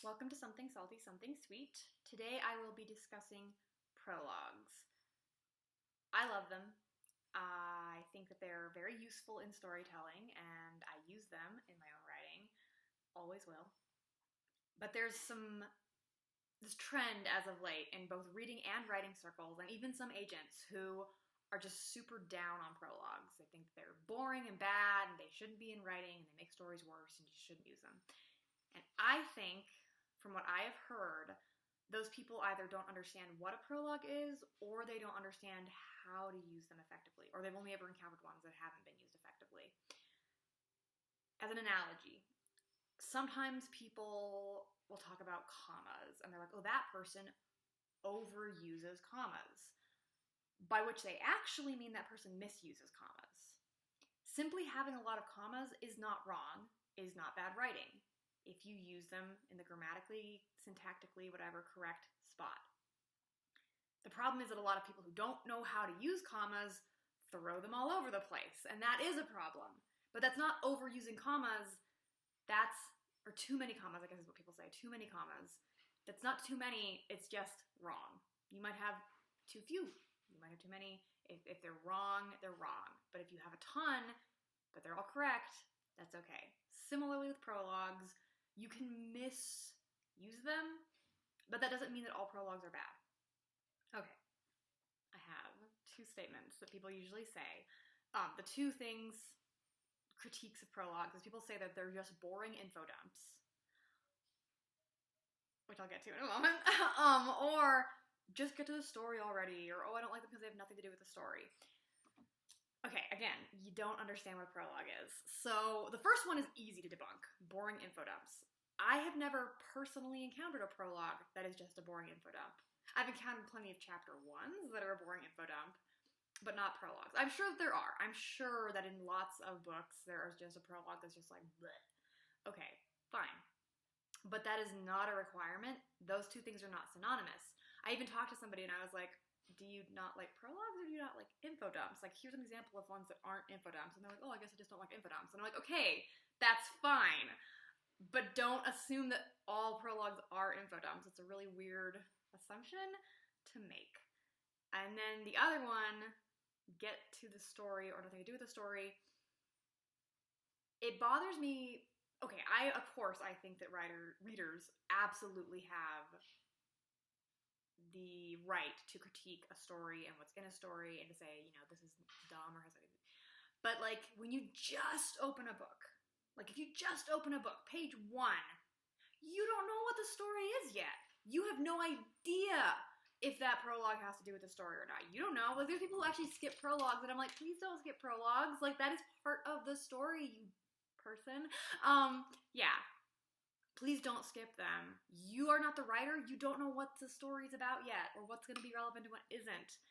Welcome to Something Salty, Something Sweet. Today I will be discussing prologues. I love them. I think that they're very useful in storytelling and I use them in my own writing. Always will. But there's this trend as of late in both reading and writing circles and even some agents who are just super down on prologues. They think they're boring and bad and they shouldn't be in writing and they make stories worse and you shouldn't use them. And I think, from what I have heard, those people either don't understand what a prologue is or they don't understand how to use them effectively, or they've only ever encountered ones that haven't been used effectively. As an analogy, sometimes people will talk about commas and they're like, oh, that person overuses commas, by which they actually mean that person misuses commas. Simply having a lot of commas is not wrong, is not bad writing, if you use them in the grammatically, syntactically, whatever, correct spot. The problem is that a lot of people who don't know how to use commas throw them all over the place, and that is a problem. But that's not overusing commas, or too many commas, I guess is what people say, too many commas. That's not too many, it's just wrong. You might have too few, you might have too many. If they're wrong, they're wrong. But if you have a ton, but they're all correct, that's okay. Similarly with prologues, you can misuse them, but that doesn't mean that all prologues are bad. Okay, I have two statements that people usually say. The two things, critiques of prologues, is people say that they're just boring info dumps, which I'll get to in a moment, or just get to the story already, or oh, I don't like them because they have nothing to do with the story. Okay, again, you don't understand what a prologue is. So the first one is easy to debunk, boring info dumps. I have never personally encountered a prologue that is just a boring info dump. I've encountered plenty of chapter ones that are a boring info dump, but not prologues. I'm sure that there are. I'm sure that in lots of books there is just a prologue that's just like, bleh. Okay, fine. But that is not a requirement. Those two things are not synonymous. I even talked to somebody and I was like, do you not like prologues or do you not like info dumps? Like, here's an example of ones that aren't info dumps. And they're like, oh, I guess I just don't like info dumps. And I'm like, okay, that's fine. But don't assume that all prologues are info dumps. It's a really weird assumption to make. And then the other one, get to the story or nothing to do with the story. It bothers me. Okay, of course, I think that readers absolutely have the right to critique a story and what's in a story and to say, this is dumb or has anything. But like when you just open a book, like if you just open a book, page 1, you don't know what the story is yet. You have no idea if that prologue has to do with the story or not. You don't know. Like there's people who actually skip prologues and I'm like, please don't skip prologues. Like that is part of the story, you person. Yeah. Please don't skip them. You are not the writer. You don't know what the story's about yet or what's going to be relevant and what isn't.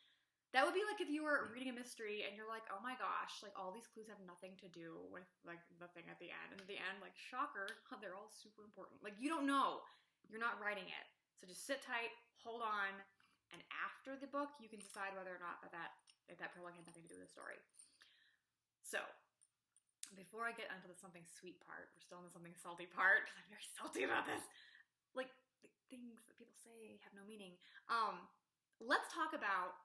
That would be like if you were reading a mystery and you're like, oh my gosh, like all these clues have nothing to do with like the thing at the end. And at the end, like shocker, they're all super important. Like you don't know. You're not writing it. So just sit tight, hold on, and after the book, you can decide whether or not if that prologue had nothing to do with the story. So, before I get onto the something sweet part, we're still in the something salty part, because I'm very salty about this. Like, things that people say have no meaning. Let's talk about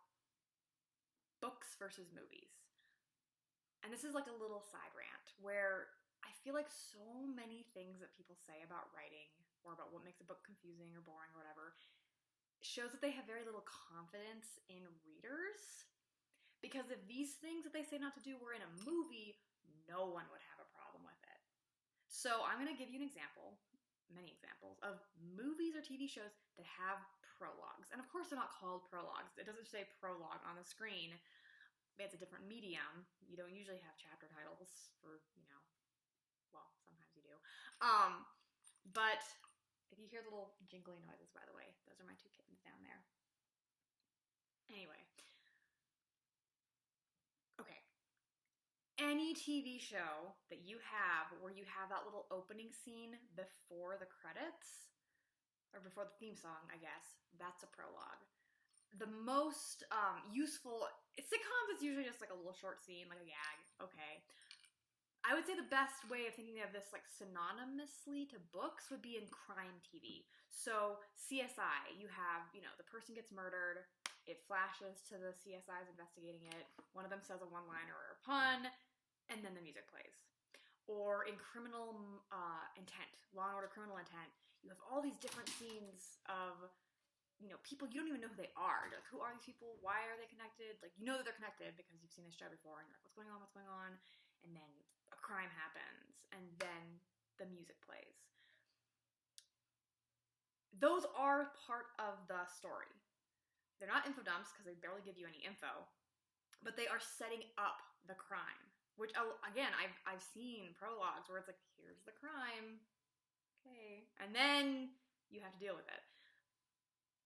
books versus movies. And this is like a little side rant, where I feel like so many things that people say about writing, or about what makes a book confusing or boring or whatever, shows that they have very little confidence in readers. Because if these things that they say not to do were in a movie, no one would have a problem with it. So I'm going to give you an example, many examples, of movies or TV shows that have prologues. And of course they're not called prologues. It doesn't say prologue on the screen. It's a different medium. You don't usually have chapter titles for, well, sometimes you do. But if you hear little jingly noises, by the way, those are my 2 kittens down there. Anyway. Okay. Any TV show that you have where you have that little opening scene before the credits, or before the theme song, I guess, that's a prologue. The most useful, sitcoms is usually just like a little short scene, like a gag, okay. I would say the best way of thinking of this like synonymously to books would be in crime TV. So CSI, you have, the person gets murdered, it flashes to the CSIs investigating it, one of them says a one-liner or a pun, and then the music plays. Or in criminal intent, Law and Order Criminal Intent, you have all these different scenes of, people you don't even know who they are. You're like, who are these people? Why are they connected? Like, you know that they're connected because you've seen this show before, and you're like, what's going on? What's going on? And then a crime happens, and then the music plays. Those are part of the story. They're not info dumps because they barely give you any info, but they are setting up the crime. Which, again, I've seen prologues where it's like, here's the crime, okay, and then you have to deal with it.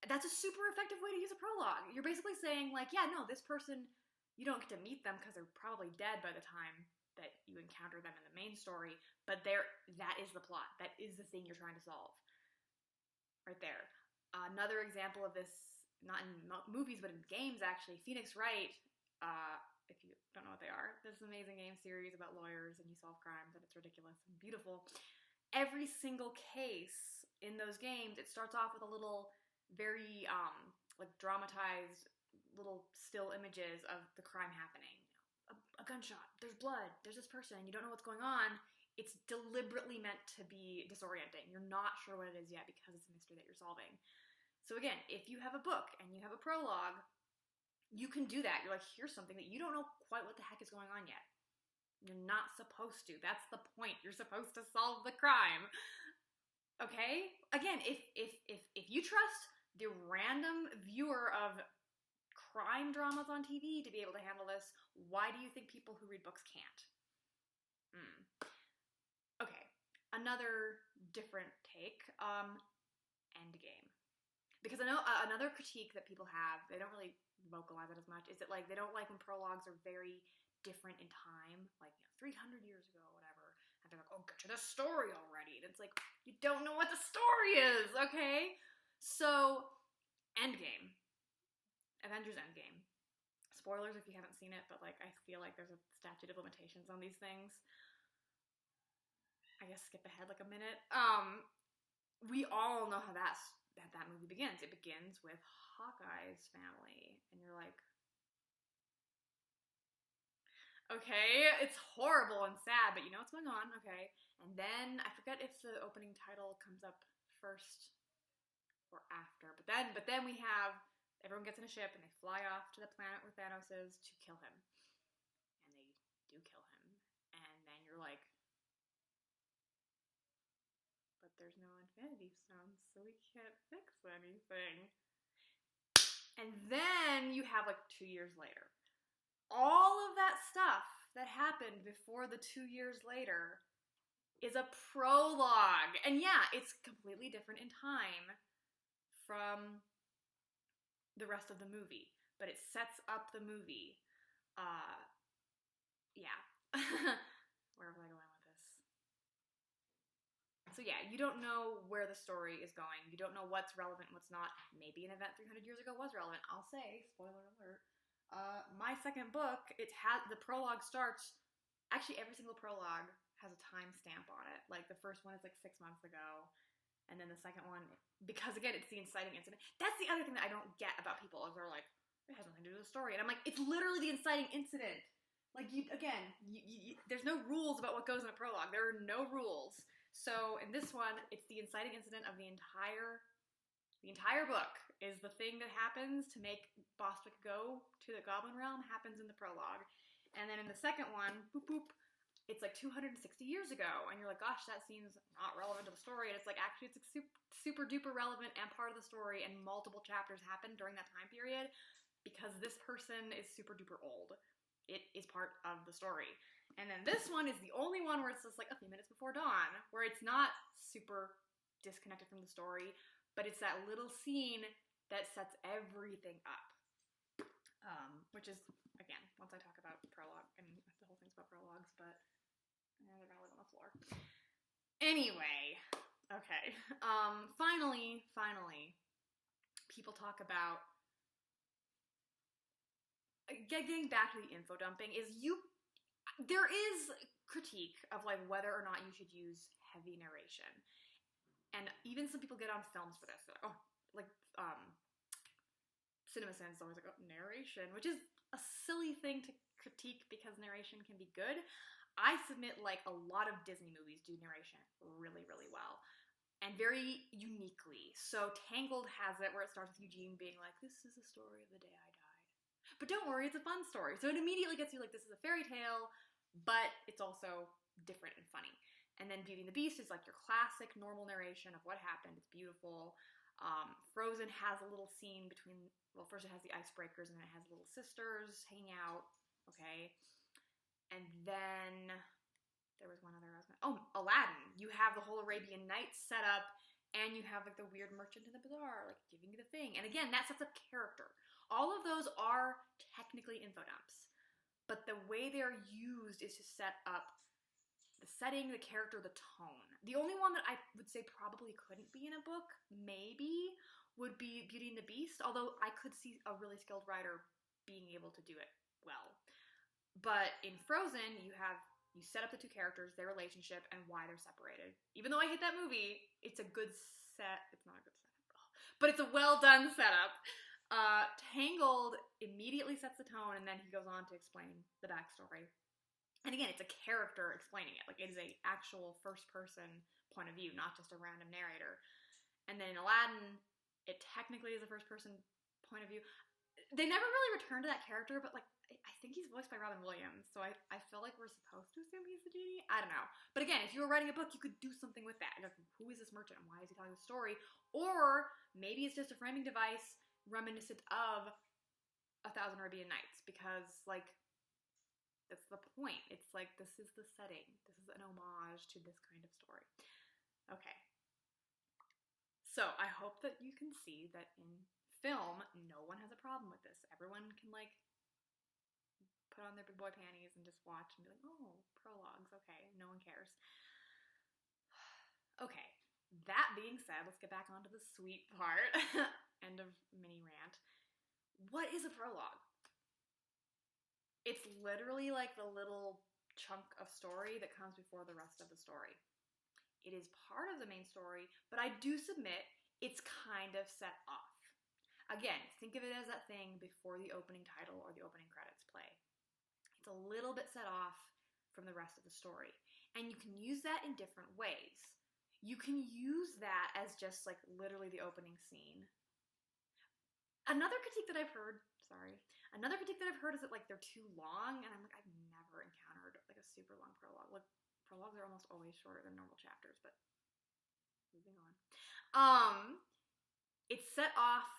That's a super effective way to use a prologue. You're basically saying, like, yeah, no, this person, you don't get to meet them because they're probably dead by the time that you encounter them in the main story, but that is the plot. That is the thing you're trying to solve. Right there. Another example of this, not in movies, but in games, actually, Phoenix Wright, if you don't know what they are, this amazing game series about lawyers and you solve crimes, and it's ridiculous and beautiful. Every single case in those games, it starts off with a little, very, like, dramatized little still images of the crime happening. A gunshot, there's blood, there's this person, you don't know what's going on. It's deliberately meant to be disorienting. You're not sure what it is yet because it's a mystery that you're solving. So again, if you have a book and you have a prologue, you can do that. You're like, here's something that you don't know quite what the heck is going on yet. You're not supposed to. That's the point. You're supposed to solve the crime. Okay? Again, if you trust the random viewer of crime dramas on TV to be able to handle this, why do you think people who read books can't? Okay, another different take, endgame. Because I know another critique that people have, they don't really vocalize it as much, is that, like, they don't like when prologues are very different in time, like, 300 years ago, whatever, and they're like, oh, get to the story already, and it's like, you don't know what the story is, okay? So, Endgame. Avengers Endgame. Spoilers if you haven't seen it, but, like, I feel like there's a statute of limitations on these things. I guess skip ahead like a minute. We all know how that movie begins. It begins with Hawkeye's family, and you're like, okay, it's horrible and sad, but you know what's going on, okay. And then I forget if the opening title comes up first or after, but then we have everyone gets in a ship and they fly off to the planet where Thanos is to kill him, and they do kill him, and then you're like, but there's no Infinity Stones, so we can't fix anything. And then you have, like, 2 years later. All of that stuff that happened before the 2 years later is a prologue. And yeah, it's completely different in time from the rest of the movie, but it sets up the movie. Yeah. Where was I going with this? So yeah, you don't know where the story is going. You don't know what's relevant and what's not. Maybe an event 300 years ago was relevant. I'll say, spoiler alert, my second book, the prologue starts, actually every single prologue has a timestamp on it. Like, the first one is like 6 months ago, and then the second one, because again, it's the inciting incident. That's the other thing that I don't get about people, is they're like, it has nothing to do with the story. And I'm like, it's literally the inciting incident. Like, there's no rules about what goes in a prologue. There are no rules. So in this one, it's the inciting incident of the entire book is the thing that happens to make Bostwick go to the Goblin Realm happens in the prologue. And then in the second one, boop boop, it's like 260 years ago, and you're like, gosh, that seems not relevant to the story. And it's like, actually, it's like super duper relevant and part of the story, and multiple chapters happen during that time period because this person is super duper old. It is part of the story. And then this one is the only one where it's just like a few minutes before dawn, where it's not super disconnected from the story, but it's that little scene that sets everything up. Which is, again, once I talk about prologue, and the whole thing's about prologues, but they're gonna live on the floor. Anyway, okay. Finally, people talk about getting back to the info dumping is there is critique of like whether or not you should use heavy narration, and even some people get on films for this. They're like, oh, like CinemaSins is always like, oh, narration, which is a silly thing to critique because narration can be good. I submit like a lot of Disney movies do narration really, really well and very uniquely. So Tangled has it where it starts with Eugene being like, this is the story of the day I died. But don't worry, it's a fun story. So it immediately gets you like, this is a fairy tale, but it's also different and funny. And then Beauty and the Beast is like your classic normal narration of what happened. It's beautiful. Frozen has a little scene between, well, first it has the icebreakers and then it has little sisters hanging out, okay? And then there was one other, Aladdin. You have the whole Arabian Nights set up, and you have like the weird merchant in the bazaar, like giving you the thing. And again, that sets up character. All of those are technically info dumps, but the way they're used is to set up the setting, the character, the tone. The only one that I would say probably couldn't be in a book, maybe, would be Beauty and the Beast, although I could see a really skilled writer being able to do it well. But in Frozen, you set up the two characters, their relationship, and why they're separated. Even though I hate that movie, it's a good set. It's not a good setup, but it's a well-done setup. Tangled immediately sets the tone, and then he goes on to explain the backstory. And again, it's a character explaining it. Like, it is an actual first-person point of view, not just a random narrator. And then in Aladdin, it technically is a first-person point of view. They never really return to that character, but, like, I think he's voiced by Robin Williams, so I feel like we're supposed to assume he's the genie. I don't know. But again, if you were writing a book, you could do something with that. Like, who is this merchant, and why is he telling the story? Or maybe it's just a framing device reminiscent of 1,000 Arabian Nights, because, like, that's the point. It's like, this is the setting. This is an homage to this kind of story. Okay. So, I hope that you can see that in film, no one has a problem with this. Everyone can, like, put on their big boy panties and just watch and be like, oh, prologues, okay, no one cares. Okay, that being said, let's get back onto the sweet part. End of mini rant. What is a prologue? It's literally like the little chunk of story that comes before the rest of the story. It is part of the main story, but I do submit it's kind of set off. Again, think of it as that thing before the opening title or the opening credits play. It's a little bit set off from the rest of the story. And you can use that in different ways. You can use that as just like literally the opening scene. Another critique that I've heard is that like they're too long, and I'm like, I've never encountered like a super long prologue. Like, prologues are almost always shorter than normal chapters, but moving on. It's set off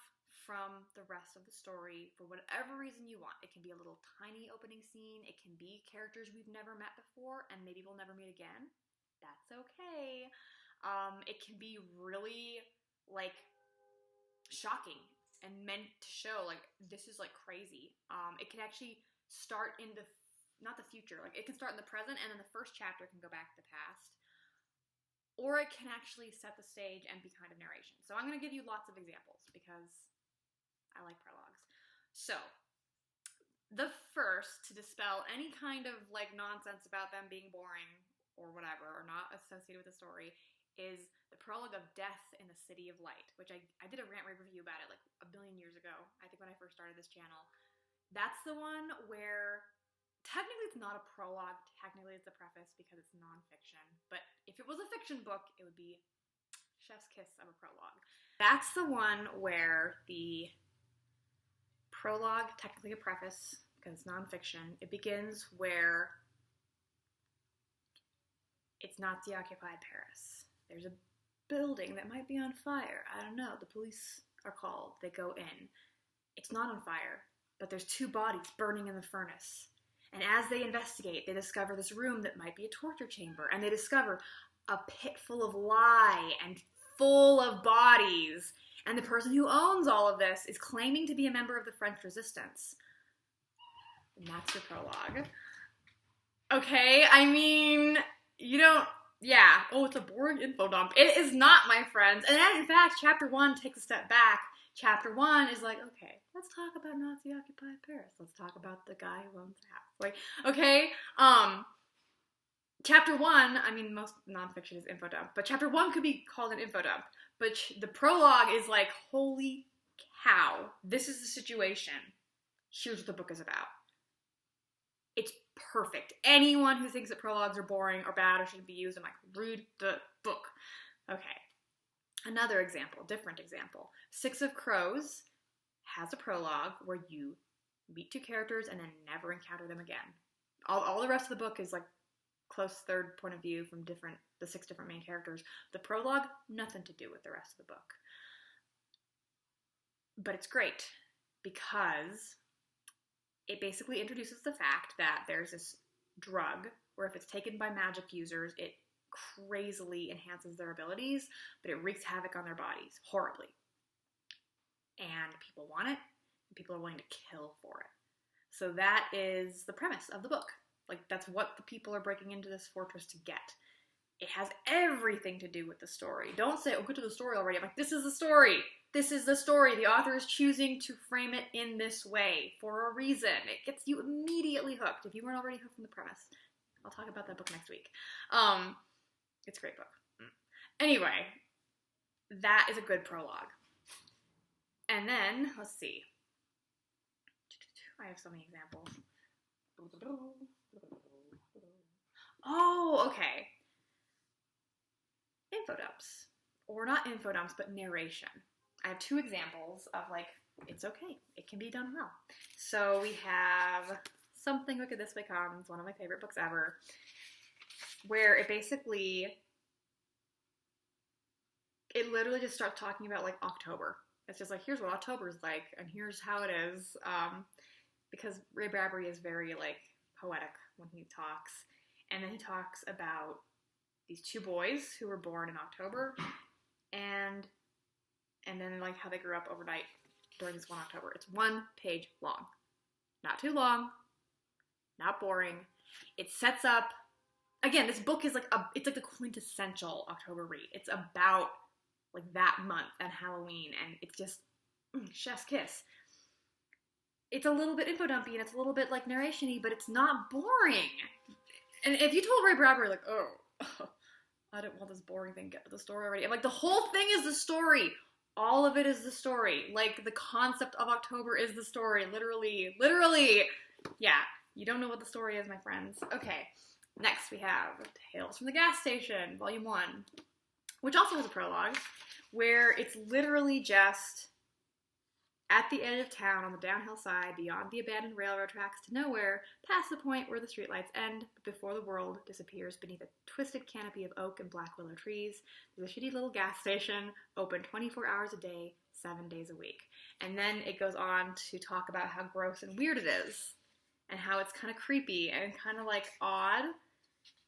from the rest of the story for whatever reason you want. It can be a little tiny opening scene. It can be characters we've never met before and maybe we'll never meet again. That's okay. It can be really like shocking and meant to show like this is like crazy. It can actually start in not the future. Like, it can start in the present, and then the first chapter can go back to the past. Or it can actually set the stage and be kind of narration. So I'm going to give you lots of examples because I like prologues. So, the first, to dispel any kind of like nonsense about them being boring or whatever, or not associated with the story, is the prologue of Death in the City of Light, which I did a rant review about it like a billion years ago, I think when I first started this channel. That's the one where technically it's not a prologue, technically it's a preface because it's nonfiction, but if it was a fiction book, it would be chef's kiss of a prologue. That's the one where the prologue, technically a preface because it's nonfiction, it begins where it's Nazi-occupied Paris. There's a building that might be on fire. I don't know. The police are called. They go in. It's not on fire, but there's two bodies burning in the furnace. And as they investigate, they discover this room that might be a torture chamber. And they discover a pit full of lye and full of bodies. And the person who owns all of this is claiming to be a member of the French resistance. And that's your prologue. Okay, I mean, you don't... Yeah, oh, it's a boring info dump. It is not, my friends. And then, in fact, chapter 1 takes a step back Chapter 1 is like, okay, let's talk about Nazi-occupied Paris. Let's talk about the guy who owns the house. Like, okay, Chapter 1, I mean, most nonfiction is info dump, but chapter 1 could be called an info dump. But the prologue is like, holy cow, this is the situation. Here's what the book is about. It's perfect. Anyone who thinks that prologues are boring or bad or shouldn't be used, I'm like, read the book. Okay. Another example, different example. Six of Crows has a prologue where you meet two characters and then never encounter them again. All the rest of the book is like close third point of view from the 6 different main characters. The prologue, nothing to do with the rest of the book. But it's great because it basically introduces the fact that there's this drug where if it's taken by magic users, it crazily enhances their abilities, but it wreaks havoc on their bodies horribly. And people want it, and people are willing to kill for it. So that is the premise of the book. Like, that's what the people are breaking into this fortress to get. It has everything to do with the story. Don't say, oh, get to the story already. I'm like, this is the story. This is the story. The author is choosing to frame it in this way for a reason. It gets you immediately hooked. If you weren't already hooked from the premise. I'll talk about that book next week. It's a great book. Anyway, that is a good prologue. And then, let's see. I have so many examples. Oh, okay. Info dumps. Or not info dumps, but narration. I have 2 examples of, like, it's okay. It can be done well. So we have Something Wicked This Way Comes, one of my favorite books ever, where it literally just starts talking about, like, October. It's just like, here's what October is like, and here's how it is. Because Ray Bradbury is very, like, poetic when he talks. And then he talks about these 2 boys who were born in October, and then, like, how they grew up overnight during this one October. It's 1 page long. Not too long. Not boring. It sets up, again, this book is like it's like the quintessential October read. It's about, like, that month and Halloween, and it's just chef's kiss. It's a little bit info dumpy, and it's a little bit, like, narration-y, but it's not boring. And if you told Ray Bradbury, like, oh, I didn't want this boring thing, get to the story already. I'm like, the whole thing is the story. All of it is the story. Like, the concept of October is the story. Literally. Yeah, you don't know what the story is, my friends. Okay, next we have Tales from the Gas Station, Volume 1, which also has a prologue, where it's literally just at the edge of town on the downhill side, beyond the abandoned railroad tracks to nowhere, past the point where the streetlights end, but before the world disappears beneath a twisted canopy of oak and black willow trees, there's a shitty little gas station, open 24 hours a day, 7 days a week. And then it goes on to talk about how gross and weird it is, and how it's kind of creepy and kind of, like, odd.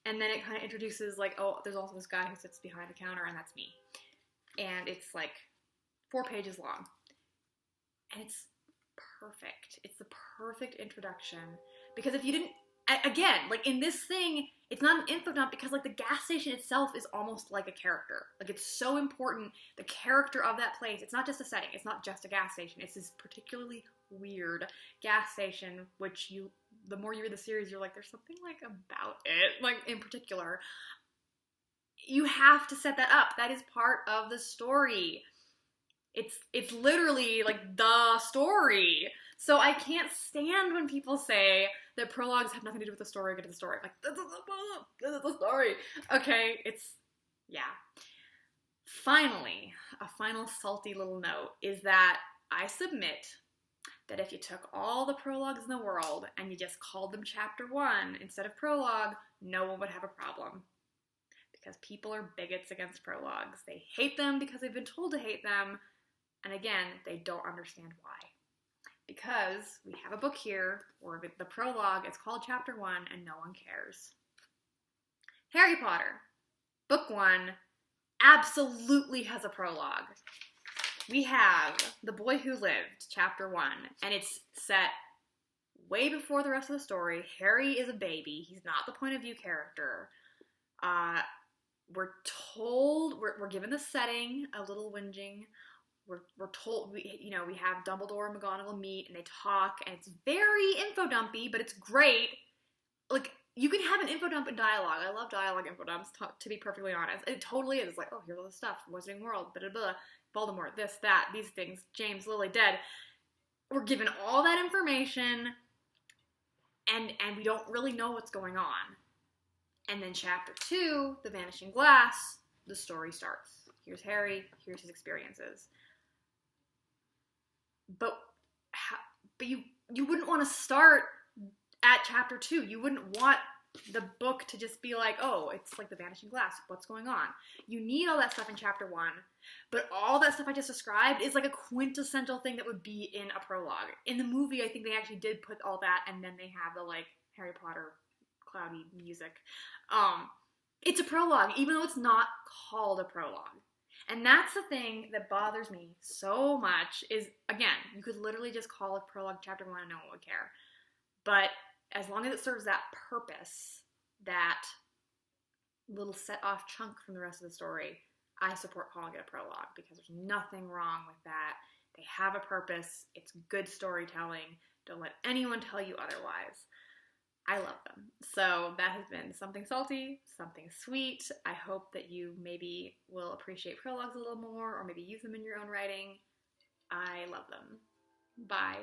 And then it kind of introduces, like, oh, there's also this guy who sits behind the counter, and that's me. And it's, like, 4 pages long. And it's perfect. It's the perfect introduction. Because if you didn't, again, like, in this thing, it's not an info dump because, like, the gas station itself is almost like a character. Like, it's so important, the character of that place. It's not just a setting. It's not just a gas station. It's this particularly weird gas station, which the more you read the series, you're like, there's something, like, about it, like, in particular. You have to set that up. That is part of the story. It's literally, like, the story. So I can't stand when people say that prologues have nothing to do with the story, get to the story. Like, this is the story. Okay, yeah. Finally, a final salty little note is that I submit that if you took all the prologues in the world and you just called them chapter 1 instead of prologue, no one would have a problem. Because people are bigots against prologues. They hate them because they've been told to hate them. And again, they don't understand why. Because we have a book here where the prologue is called Chapter 1 and no one cares. Harry Potter, Book 1, absolutely has a prologue. We have The Boy Who Lived, Chapter 1, and it's set way before the rest of the story. Harry is a baby. He's not the point of view character. We're given the setting, a little whinging. we're told, we have Dumbledore and McGonagall meet and they talk, and it's very info dumpy, but it's great. Like, you can have an info dump in dialogue. I love dialogue info dumps, to be perfectly honest. It totally is. It's like, oh, here's all the stuff. Wizarding World, blah, blah, blah. Voldemort, this, that, these things. James, Lily, dead. We're given all that information, and we don't really know what's going on. And then chapter 2, The Vanishing Glass, the story starts. Here's Harry. Here's his experiences. But you wouldn't want to start at chapter 2. You wouldn't want the book to just be like, oh, it's like The Vanishing Glass. What's going on? You need all that stuff in chapter 1. But all that stuff I just described is like a quintessential thing that would be in a prologue. In the movie, I think they actually did put all that, and then they have the, like, Harry Potter cloudy music. It's a prologue, even though it's not called a prologue. And that's the thing that bothers me so much is, again, you could literally just call it prologue chapter 1 and no one would care. But as long as it serves that purpose, that little set-off chunk from the rest of the story, I support calling it a prologue because there's nothing wrong with that. They have a purpose. It's good storytelling. Don't let anyone tell you otherwise. I love them. So that has been something salty, something sweet. I hope that you maybe will appreciate prologues a little more or maybe use them in your own writing. I love them. Bye.